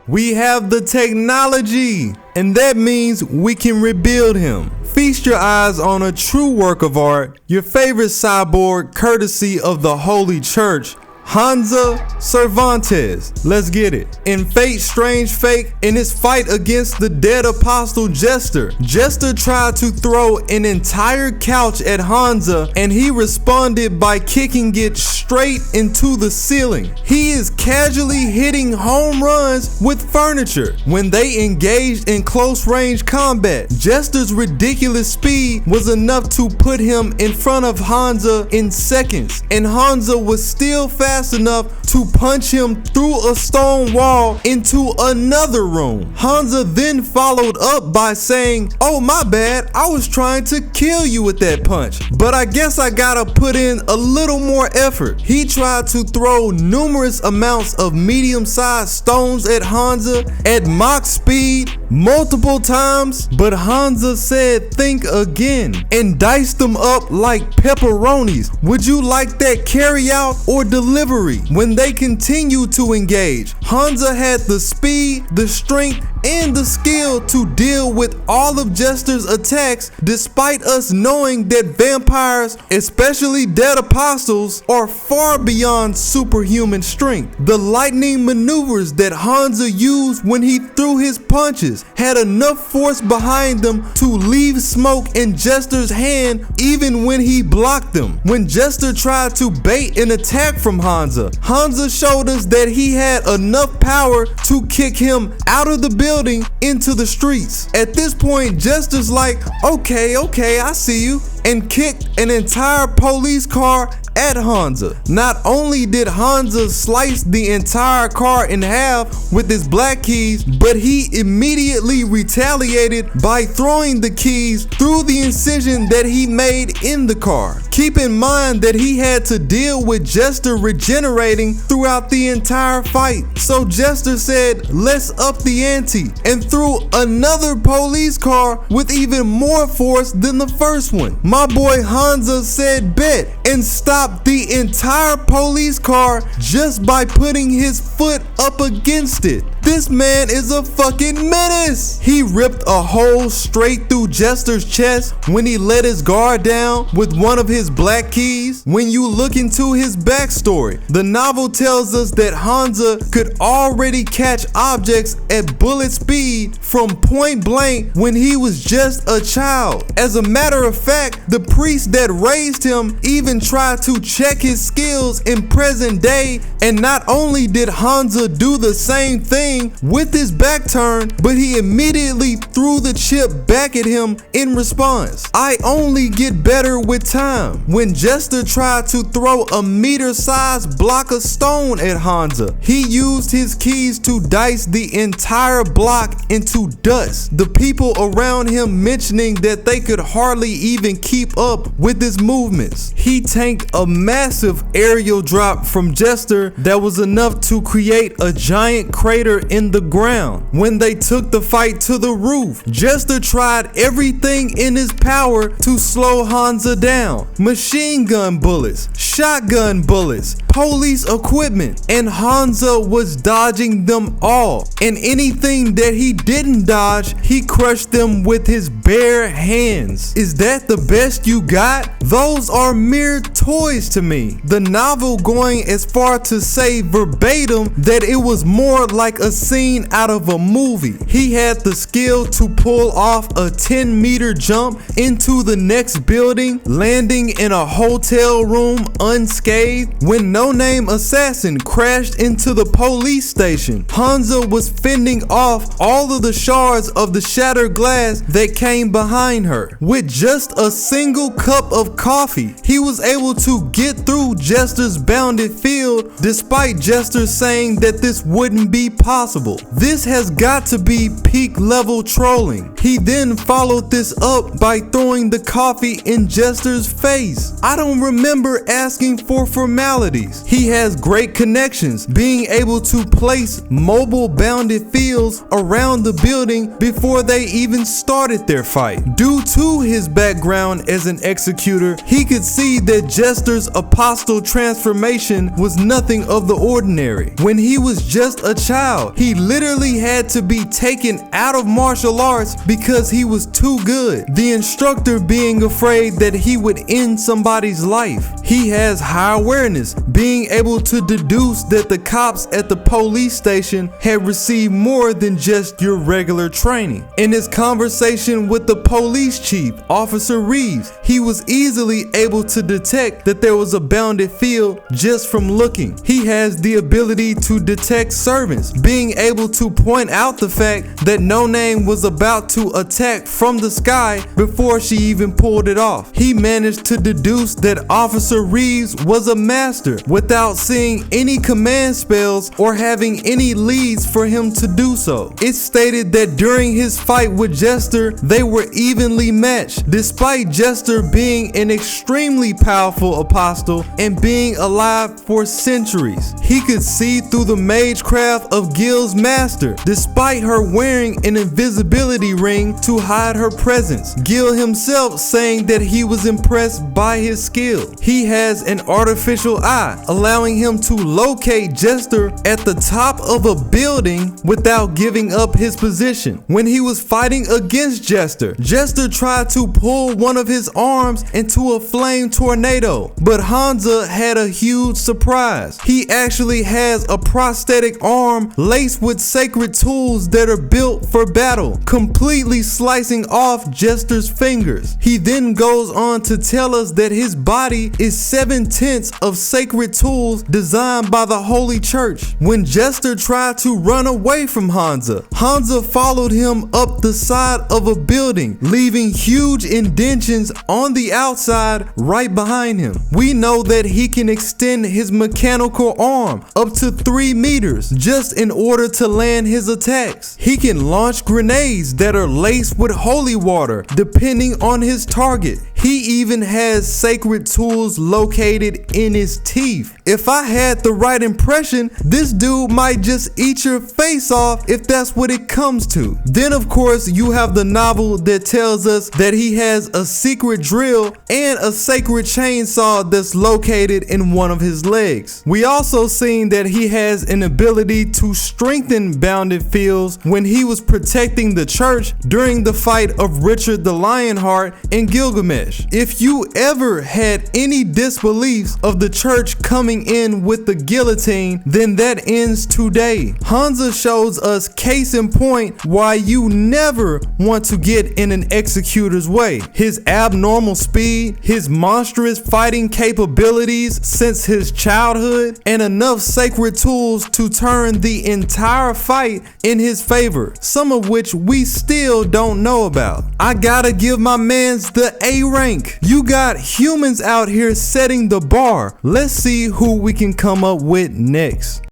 We have the technology, and that means we can rebuild him. Feast your eyes on a true work of art, your favorite cyborg courtesy of the Holy Church, HANSA Cervantes. Let's get it. In Fate Strange Fake, in his fight against the dead apostle Jester, Jester tried to throw an entire couch at HANSA, and he responded by kicking it straight into the ceiling. He is casually hitting home runs with furniture when they engaged in close range combat. Jester's ridiculous speed was enough to put him in front of HANSA in seconds, and HANSA was still fast enough to punch him through a stone wall into another room. HANSA then followed up by saying, "Oh, my bad, I was trying to kill you with that punch, but I guess I gotta put in a little more effort." He tried to throw numerous amounts of medium-sized stones at HANSA at Mach speed multiple times, but HANSA said think again and diced them up like pepperonis. Would you like that carry out or delivery? When they continued to engage, HANSA had the speed, the strength, and the skill to deal with all of Jester's attacks, despite us knowing that vampires, especially dead apostles, are far beyond superhuman strength. The lightning maneuvers that HANSA used when he threw his punches had enough force behind them to leave smoke in Jester's hand even when he blocked them. When Jester tried to bait an attack from HANSA, HANSA showed us that he had enough power to kick him out of the building into the streets. At this point, Jester's like, okay, I see you, and kicked an entire police car at HANSA. Not only did HANSA slice the entire car in half with his black keys, but he immediately retaliated by throwing the keys through the incision that he made in the car. Keep in mind that he had to deal with Jester regenerating throughout the entire fight. So Jester said, let's up the ante, and threw another police car with even more force than the first one. My boy HANSA said bet, and stopped the entire police car just by putting his foot up against it. This man is a fucking menace. He ripped a hole straight through Jester's chest when he let his guard down with one of his black keys. When you look into his backstory, the novel tells us that HANSA could already catch objects at bullet speed from point blank when he was just a child. As a matter of fact, the priest that raised him even tried to check his skills in present day, and not only did HANSA do the same thing with his back turned, but he immediately threw the chip back at him in response. I only get better with time. When Jester tried to throw a meter-sized block of stone at HANSA, he used his keys to dice the entire block into dust. The people around him mentioning that they could hardly even keep up with his movements. He tanked a massive aerial drop from Jester that was enough to create a giant crater in the ground. When they took the fight to the roof, Jester tried everything in his power to slow HANSA down. Machine gun bullets, shotgun bullets, police equipment, and HANSA was dodging them all. And anything that he didn't dodge, he crushed them with his bare hands. Is that the best you got? Those are mere toys to me. The novel going as far to say verbatim that it was more like a scene out of a movie. He had the skill to pull off a 10-meter jump into the next building, landing in a hotel room unscathed. When No Name Assassin crashed into the police station, HANSA was fending off all of the shards of the shattered glass that came behind her. With just a single cup of coffee, he was able to get through Jester's bounded field, despite Jester saying that this wouldn't be possible. This has got to be peak level trolling. He then followed this up by throwing the coffee in Jester's face. I don't remember asking for formalities. He has great connections, being able to place mobile bounded fields around the building before they even started their fight. Due to his background as an executor, he could see that Jester's apostle transformation was nothing of the ordinary. When he was just a child. He literally had to be taken out of martial arts because he was too good, the instructor being afraid that he would end somebody's life. He has high awareness, being able to deduce that the cops at the police station had received more than just your regular training. In his conversation with the police chief, Officer Reeves, he was easily able to detect that there was a bounded field just from looking. He has the ability to detect servants, being able to point out the fact that No Name was about to attack from the sky before she even pulled it off. He managed to deduce that Officer Reeves was a master without seeing any command spells or having any leads for him to do so. It's stated that during his fight with Jester, they were evenly matched, despite Jester being an extremely powerful apostle and being alive for centuries. He could see through the magecraft of Gil's master, despite her wearing an invisibility ring to hide her presence. Gil himself saying that he was impressed by his skill. He has an artificial eye, allowing him to locate Jester at the top of a building without giving up his position. When he was fighting against Jester, Jester tried to pull one of his arms into a flame tornado, but HANSA had a huge surprise. He actually has a prosthetic arm laced with sacred tools that are built for battle, completely slicing off Jester's fingers. He then goes on to tell us that his body is 7/10 of sacred tools designed by the Holy Church. When Jester tried to run away from HANSA, HANSA followed him up the side of a building, leaving huge indentions on the outside right behind him. We know that he can extend his mechanical arm up to 3 meters just in order to land his attacks. He can launch grenades that are laced with holy water depending on his target. He even has sacred tools located in his teeth. If I had the right impression, this dude might just eat your face off if that's what it comes to. Then of course you have the novel that tells us that he has a secret drill and a sacred chainsaw that's located in one of his legs. We also seen that he has an ability to strengthen bounded fields when he was protecting the church during the fight of Richard the Lionheart and Gilgamesh. If you ever had any disbeliefs of the church coming in with the guillotine, then that ends today. HANSA shows us case in point why you never want to get in an executor's way. His abnormal speed, his monstrous fighting capabilities since his childhood, and enough sacred tools to turn the entire fight in his favor, some of which we still don't know about. I gotta give my mans the A rank. You got humans out here setting the bar. Let's see who we can come up with next.